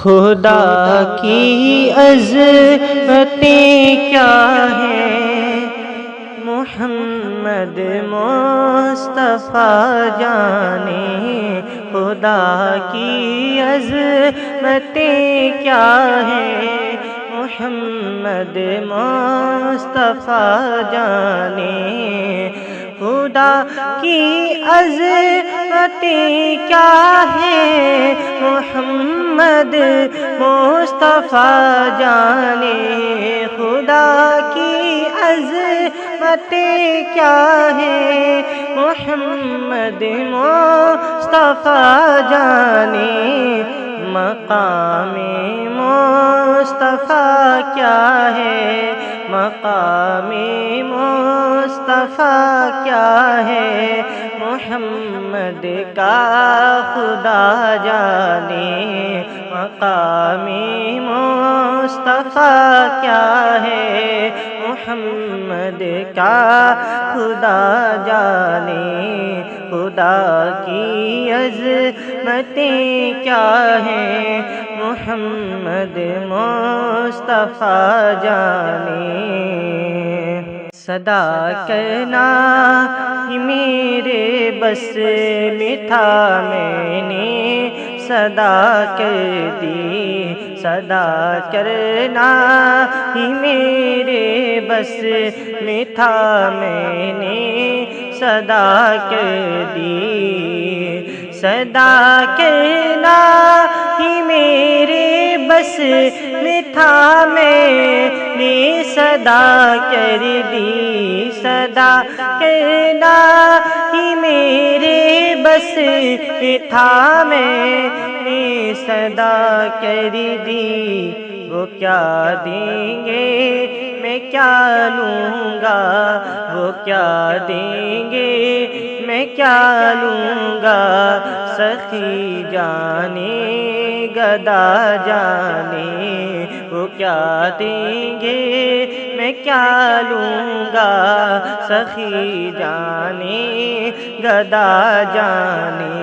خدا کی عظمتیں کیا ہیں، محمد مصطفیٰ جانے خدا کی عظمتیں کیا ہیں، محمد مصطفیٰ جانے خدا کی عظمتیں کیا ہیں، محمد مصطفیٰ جانے خدا کی عظمتیں کیا ہیں، محمد مصطفیٰ جانے مقام مصطفیٰ کیا ہے، مقام مصطفیٰ کیا ہے، محمد کا خدا جانے مقام مصطفیٰ کیا ہے، محمد کا خدا جانے خدا کی عظمتیں کیا ہیں، محمد مصطفیٰ جانے صدا کرنا ہی میرے بس میں تھا، میں نے صدا کر دی، صدا کرنا ہی میرے بس میں تھا، میں نے صدا کر دی، صدا کرنا ہی میرے بس میں تھا، میں نے صدا کر دی، صدا کرنا ہی میرے بس میں تھا، میں نے صدا کر دی، وہ کیا دیں گے میں کیا لوں گا، وہ کیا دیں گے میں کیا لوں گا، سخی جانے گدا جانے وہ کیا دیں گے میں کیا لوں گا، سخی جانے گدا جانے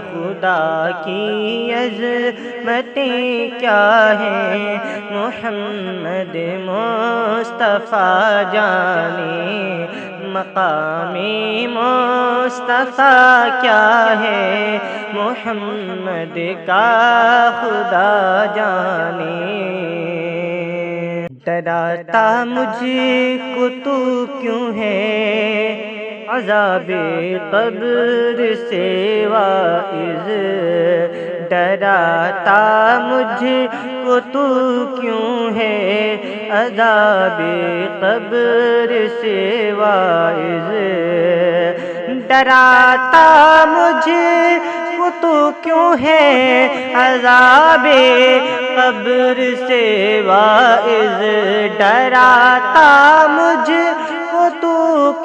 خدا کی عظمتیں کیا ہیں، محمد مصطفیٰ جانے مقام مصطفیٰ کیا ہے، محمد کا خدا جانے ڈراتا مجھ کو تو کیوں ہے، عذاب قبر سے واعظ ڈراتا مجھ کو تو کیوں ہے، عذاب قبر سے واعظ ڈراتا مجھ کو تو کیوں ہے، عذاب قبر سے واعظ ڈراتا مجھ کو تو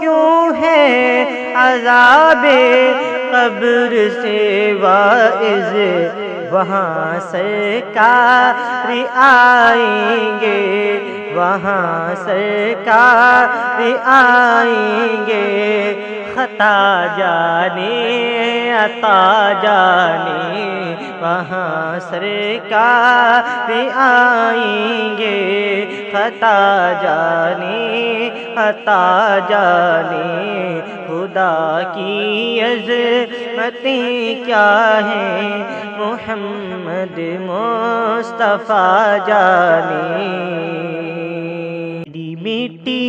کیوں ہے، عذاب قبر سے واعظ وہاں سرکار آئیں گے، وہاں سرکار آئیں گے، خطا جانے عطا جانے وہاں سرکار آئیں گے، خطا جانے عطا جانے خدا کی عظمتیں کیا ہیں، محمد مصطفیٰ جانے میٹی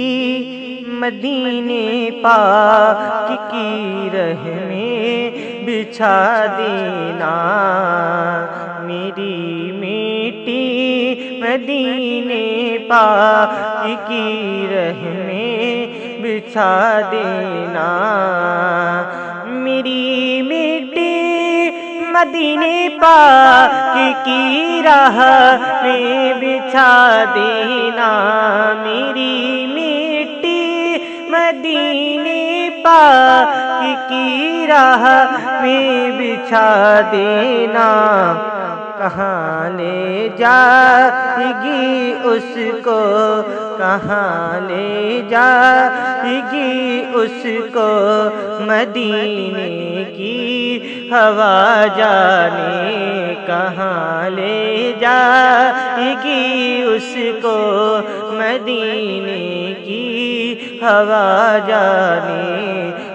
مدینے پاک کی رہ میں بچھا دینا، میری میٹی مدینے پاک کی رہ میں بچھا دینا، میری میٹی مدینے پاک کی راہ میں بچھا دینا، میری میٹی مدینے پاک کی راہ میں بچھا دینا، کہاں لے جائے گی اس کو، کہاں لے جائے گی اس کو، مدینے کی ہوا جانے کہاں لے جائے گی اس کو، مدینے کی ہوا جانے۔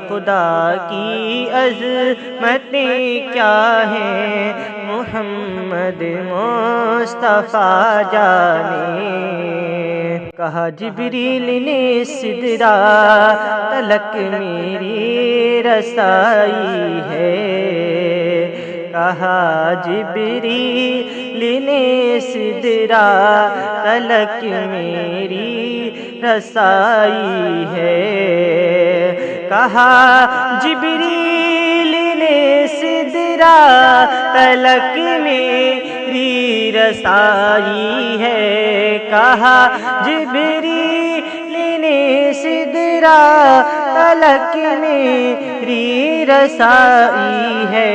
خدا کی عظمتیں کیا ہیں محمد مصطفیٰ جانے۔ کہا جبریل نے سدرہ تلک میری رسائی ہے، کہا جبریل نے سدرہ تلک میری رسائی ہے، کہا جبریل نے سدرہ تلک میری رسائی ہے، کہا جبریل نے سدرہ تلک میری رسائی ہے۔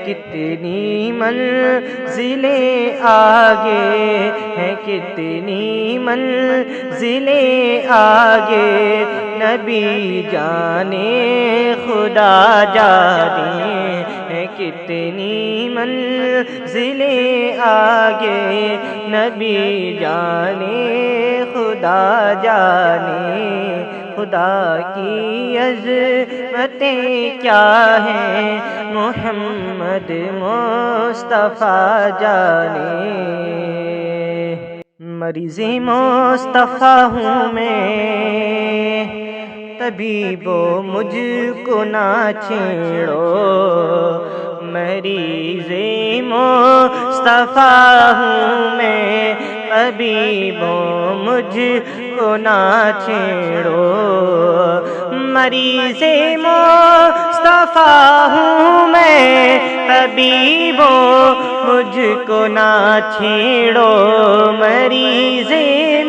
کتنی منزلیں آگے ہیں، کتنی منزلیں آگے، نبی جانے خدا جانے ہیں، کتنی منزلیں آگے، نبی جانے خدا جانے۔ خدا کی عظمتیں کیا ہیں محمد مصطفیٰ جانے۔ مریض مصطفیٰ ہوں میں، طبیب مجھ کو نہ چھیڑو، مریض مصطفیٰ ہوں میں، طبیب مجھ کو نہ چھیڑو، مریض مصطفیٰ ہوں میں، طبیب مجھ کو نہ چھیڑو، مریض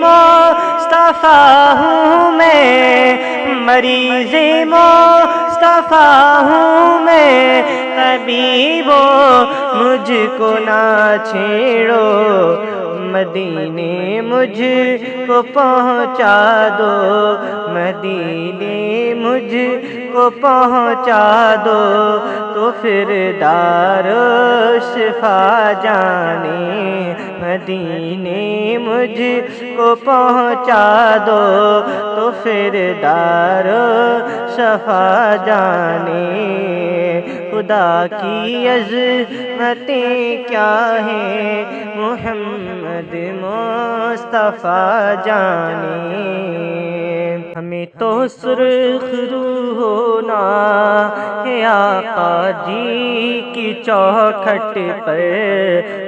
مصطفیٰ ہوں میں، مریض مصطفیٰ ہوں میں، طبیب مجھ کو نہ چھیڑو، مدینے مجھ کو پہنچا دو، مدینے مجھ کو پہنچا دو، تو پھر دارالشفا جانے، مدینے مجھ کو پہنچا دو، تو پھر دارالشفا جانے۔ خدا کی عظمتیں کیا ہیں محمد مصطفیٰ جانے۔ ہمیں تو سرخ روح ہونا ہے آقا جی کی چوکھٹ پر،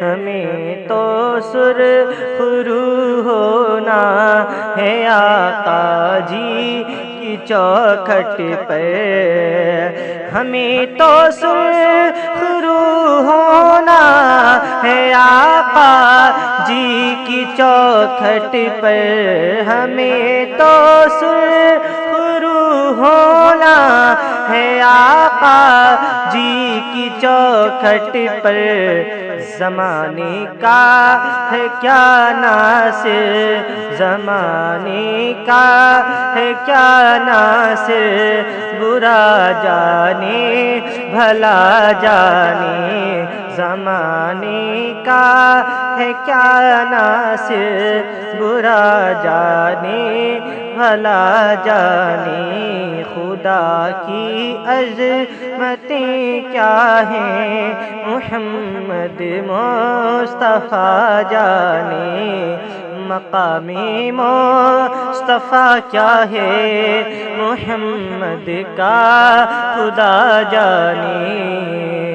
ہمیں تو سرخ روح ہونا ہے آقا جی کی چوکھٹ پر، ہمیں تو سرخ روح ہونا ہے آقا جی کی چوکھٹ پر، ہمیں تو سرخ روح ہونا ہے آقا جی کی چوکھٹ پر۔ زمانے کا ہے کیا ناصر، زمانے کا ہے کیا ناصر، برا جانے بھلا جانے، زمانے کا ہے کیا ناصر، برا جانے بھلا جانے۔ خدا کی عظمتیں کیا ہیں محمد مصطفیٰ جانے، مقام مصطفیٰ کیا ہے محمد کا خدا جانے۔